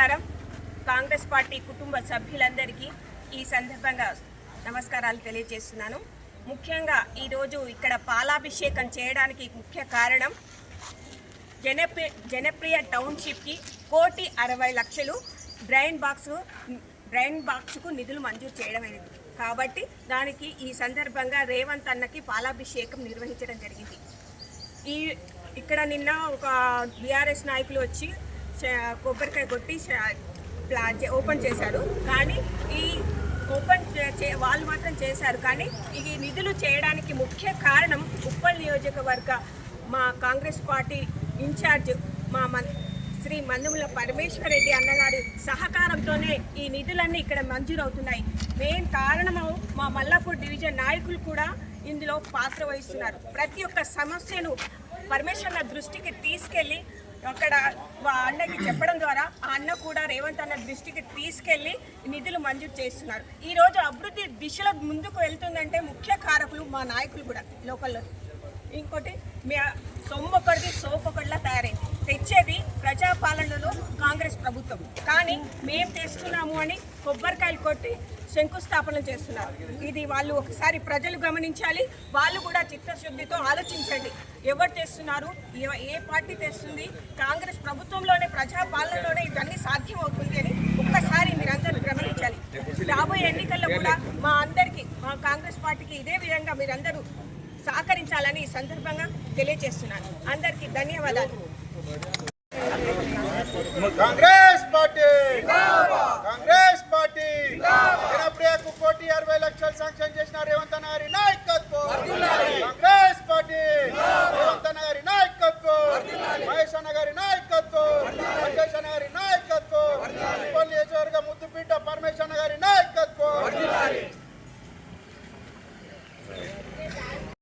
నమస్కారం. కాంగ్రెస్ పార్టీ కుటుంబ సభ్యులందరికీ ఈ సందర్భంగా నమస్కారాలు తెలియజేస్తున్నాను. ముఖ్యంగా ఈరోజు ఇక్కడ పాలాభిషేకం చేయడానికి ముఖ్య కారణం జనప్రియ టౌన్షిప్కి 1,60,00,000 డ్రైన్ బాక్స్కు నిధులు మంజూరు చేయడమైనది. కాబట్టి దానికి ఈ సందర్భంగా రేవంత్ అన్నకి పాలాభిషేకం నిర్వహించడం జరిగింది. ఇక్కడ నిన్న ఒక బీఆర్ఎస్ నాయకులు వచ్చి కొబ్బరికాయ కొట్టి ఓపెన్ చేశారు. కానీ ఈ ఓపెన్ వాళ్ళు మాత్రం చేశారు. కానీ ఈ నిధులు చేయడానికి ముఖ్య కారణం ఉప్పల్ నియోజకవర్గ మా కాంగ్రెస్ పార్టీ ఇన్ఛార్జ్ శ్రీ మందముల పరమేశ్వర్ రెడ్డి అన్నగారి సహకారంతోనే ఈ నిధులన్నీ ఇక్కడ మంజూరు అవుతున్నాయి. మెయిన్ కారణము మా మల్లాపూర్ డివిజన్ నాయకులు కూడా ఇందులో పాత్ర వహిస్తున్నారు. ప్రతి ఒక్క సమస్యను పరమేశ్వర్ దృష్టికి తీసుకెళ్ళి అక్కడ అన్నకి చెప్పడం ద్వారా ఆ అన్న కూడా రేవంత్ అన్న దృష్టికి తీసుకెళ్ళి నిధులు మంజూరు చేస్తున్నారు. ఈరోజు అభివృద్ధి దిశలో ముందుకు వెళ్తుందంటే ముఖ్య కారకులు మా నాయకులు కూడా లోకల్లో. ఇంకోటి సొమ్మొకటిది సోపొకటిలా తయారైంది. తెచ్చేది ప్రజాపాలనలో కాంగ్రెస్ ప్రభుత్వం. కానీ మేము తెస్తున్నాము అని కొబ్బరికాయలు కొట్టి శంకుస్థాపన చేస్తున్నారు. ఇది వాళ్ళు ఒకసారి ప్రజలు గమనించాలి. వాళ్ళు కూడా చిత్తశుద్ధితో ఆలోచించండి. ఎవరు తెస్తున్నారు, ఏ పార్టీ తెస్తుంది, కాంగ్రెస్ ప్రభుత్వంలోనే ప్రజాపాలనలోనే ఇవన్నీ సాధ్యం అవుతుంది అని ఒక్కసారి మీరందరూ గమనించాలి. రాబోయే ఎన్నికల్లో కూడా మా కాంగ్రెస్ పార్టీకి ఇదే విధంగా మీరందరూ సహకరించాలని ఈ సందర్భంగా తెలియజేస్తున్నాను. అందరికీ ధన్యవాదాలు. కాంగ్రెస్ పార్టీ